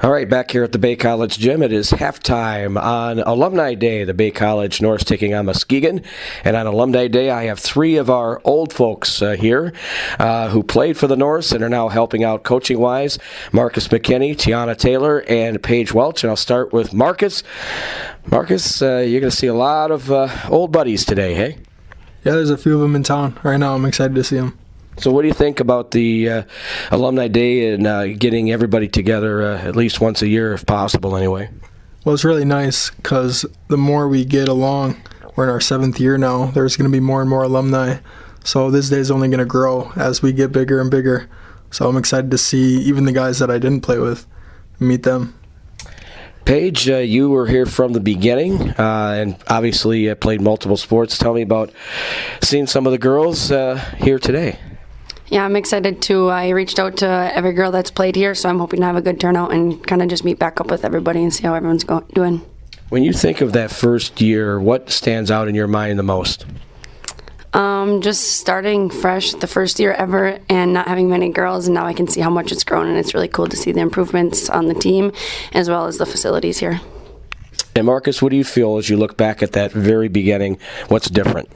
All right, back here at the Bay College Gym, it is halftime on Alumni Day. The Bay College North taking on Muskegon. And on Alumni Day, I have three of our old folks here who played for the North and are now helping out coaching-wise. Marcus McKinney, Tiana Taylor, and Paige Welch. And I'll start with Marcus. Marcus, you're going to see a lot of old buddies today, hey? Yeah, there's a few of them in town right now. I'm excited to see them. So what do you think about the Alumni Day and getting everybody together at least once a year, if possible, anyway? Well, it's really nice because the more we get along, we're in our 7th year now, there's going to be more and more alumni. So this day is only going to grow as we get bigger and bigger. So I'm excited to see even the guys that I didn't play with, meet them. Paige, you were here from the beginning and obviously played multiple sports. Tell me about seeing some of the girls here today. Yeah, I'm excited too. I reached out to every girl that's played here, so I'm hoping to have a good turnout and kind of just meet back up with everybody and see how everyone's doing. When you think of that first year, what stands out in your mind the most? Just starting fresh, the first year ever, and not having many girls, and now I can see how much it's grown, and it's really cool to see the improvements on the team as well as the facilities here. And Marcus, what do you feel as you look back at that very beginning? What's different?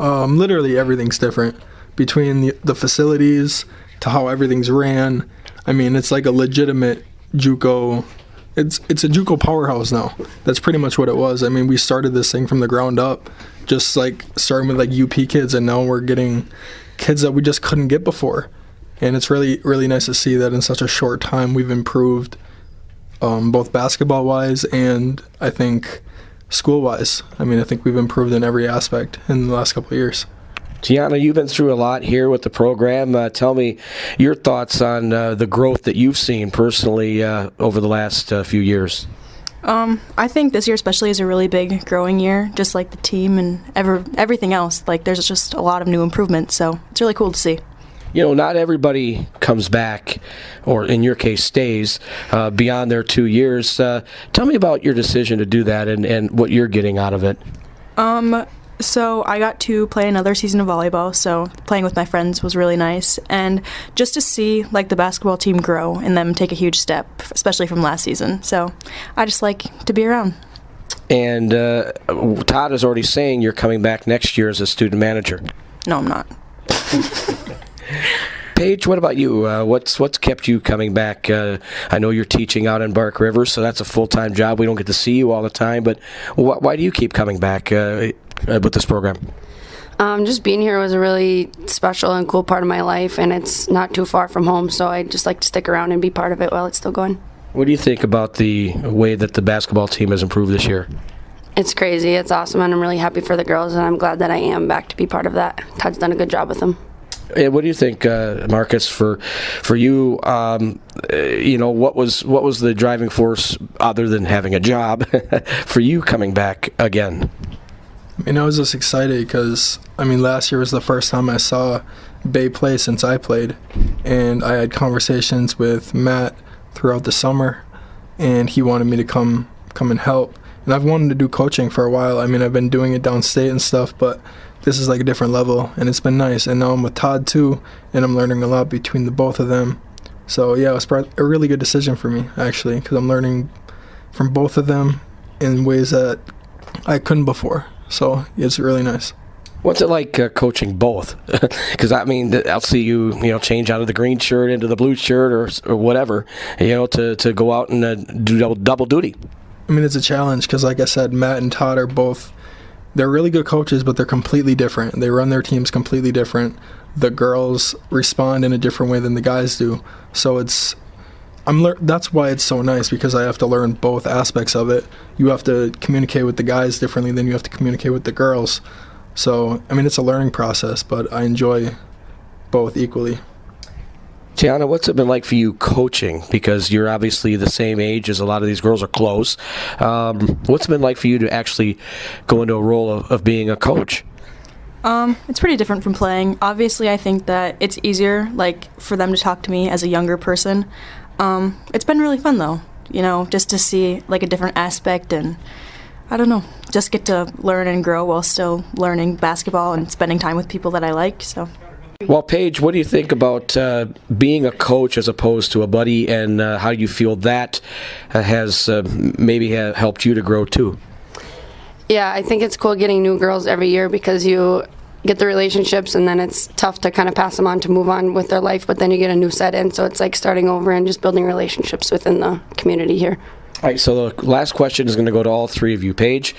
Literally everything's different. Between the facilities to how everything's ran. I mean, it's like a legitimate JUCO. It's a JUCO powerhouse now. That's pretty much what it was. I mean, we started this thing from the ground up, just like starting with like UP kids, and now we're getting kids that we just couldn't get before. And it's really, really nice to see that in such a short time we've improved, both basketball-wise and I think school-wise. I mean, I think we've improved in every aspect in the last couple of years. Tiana, you've been through a lot here with the program. Tell me your thoughts on the growth that you've seen personally over the last few years. I think this year especially is a really big growing year, just like the team and everything else. Like, there's just a lot of new improvements, so it's really cool to see. You know, not everybody comes back, or in your case stays, beyond their 2 years. Tell me about your decision to do that and what you're getting out of it. So I got to play another season of volleyball, so playing with my friends was really nice. And just to see like the basketball team grow and them take a huge step, especially from last season. So I just like to be around. And Todd is already saying you're coming back next year as a student manager. No, I'm not. Paige, what about you? What's kept you coming back? I know you're teaching out in Bark River, so that's a full-time job. We don't get to see you all the time, but why do you keep coming back with this program? Just being here was a really special and cool part of my life, and it's not too far from home, so I just like to stick around and be part of it while it's still going. What do you think about the way that the basketball team has improved this year? It's crazy. It's awesome, and I'm really happy for the girls, and I'm glad that I am back to be part of that. Todd's done a good job with them. And what do you think, Marcus, for you? You know, what was the driving force other than having a job for you coming back again? I mean, I was just excited because, I mean, last year was the first time I saw Bay play since I played, and I had conversations with Matt throughout the summer, and he wanted me to come and help. And I've wanted to do coaching for a while. I mean, I've been doing it downstate and stuff, but this is like a different level, and it's been nice. And now I'm with Todd too, and I'm learning a lot between the both of them. So yeah, it was a really good decision for me, actually, because I'm learning from both of them in ways that I couldn't before. So it's really nice. What's it like coaching both? Because I mean, I'll see you change out of the green shirt into the blue shirt or whatever, to go out and do double duty. I mean, it's a challenge because, like I said, Matt and Todd are both. They're really good coaches, but they're completely different. They run their teams completely different. The girls respond in a different way than the guys do. So that's why it's so nice, because I have to learn both aspects of it. You have to communicate with the guys differently than you have to communicate with the girls. So, I mean, it's a learning process, but I enjoy both equally. Tiana, what's it been like for you coaching? Because you're obviously the same age as a lot of these girls are close. What's it been like for you to actually go into a role of being a coach? It's pretty different from playing. Obviously, I think that it's easier, like, for them to talk to me as a younger person. It's been really fun, though, just to see, like, a different aspect and, I don't know, just get to learn and grow while still learning basketball and spending time with people that I like, so. Well, Paige, what do you think about being a coach as opposed to a buddy, and how you feel that has maybe helped you to grow too? Yeah, I think it's cool getting new girls every year because you get the relationships and then it's tough to kind of pass them on to move on with their life, but then you get a new set in, so it's like starting over and just building relationships within the community here. All right, so the last question is going to go to all three of you. Paige,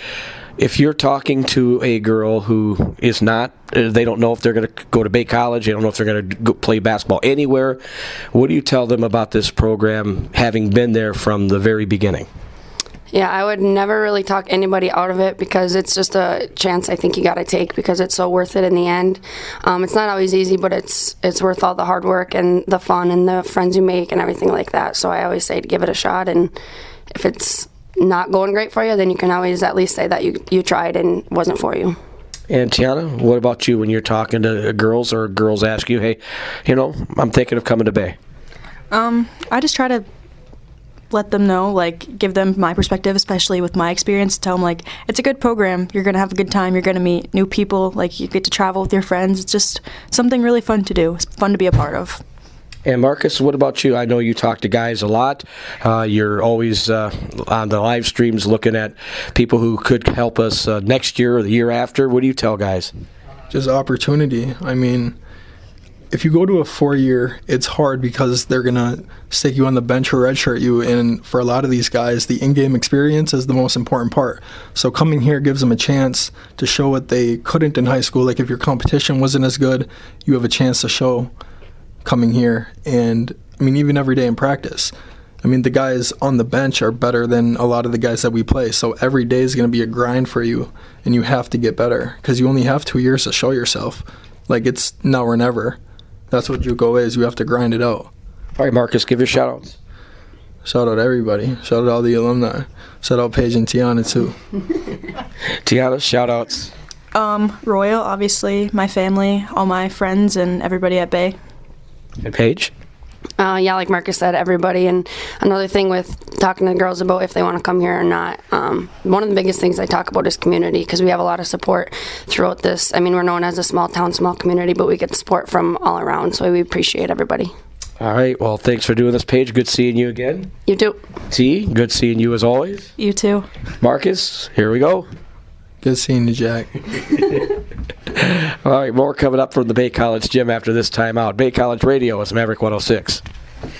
if you're talking to a girl who is not, they don't know if they're going to go to Bay College, they don't know if they're going to play basketball anywhere, what do you tell them about this program, having been there from the very beginning? Yeah, I would never really talk anybody out of it because it's just a chance I think you got to take because it's so worth it in the end. It's not always easy, but it's worth all the hard work and the fun and the friends you make and everything like that. So I always say to give it a shot, and if it's not going great for you, then you can always at least say that you tried and it wasn't for you. And Tiana, what about you when you're talking to girls or girls ask you, hey, I'm thinking of coming to Bay? I just try to let them know, give them my perspective, especially with my experience. Tell them, it's a good program. You're going to have a good time. You're going to meet new people. You get to travel with your friends. It's just something really fun to do. It's fun to be a part of. And Marcus, what about you? I know you talk to guys a lot. You're always on the live streams looking at people who could help us next year or the year after. What do you tell guys? Just opportunity. I mean, if you go to a 4-year, it's hard because they're going to stick you on the bench or redshirt you, and for a lot of these guys, the in-game experience is the most important part. So coming here gives them a chance to show what they couldn't in high school. If your competition wasn't as good, you have a chance to show coming here. And, even every day in practice. The guys on the bench are better than a lot of the guys that we play. So every day is going to be a grind for you, and you have to get better because you only have 2 years to show yourself. It's now or never. That's what JUCO is. You have to grind it out. All right, Marcus, give your shout-outs. Shout out everybody. Shout out all the alumni. Shout out Paige and Tiana, too. Tiana, shout-outs. Royal, obviously, my family, all my friends, and everybody at Bay. And Paige? Yeah, like Marcus said, everybody. And another thing with talking to the girls about if they want to come here or not, one of the biggest things I talk about is community because we have a lot of support throughout this. We're known as a small town, small community, but we get support from all around, so we appreciate everybody. All right, well, thanks for doing this, Paige. Good seeing you again. You too. T, good seeing you as always. You too. Marcus, here we go. Good seeing you, Jack. All right, more coming up from the Bay College gym after this timeout. Bay College Radio is Maverick 106.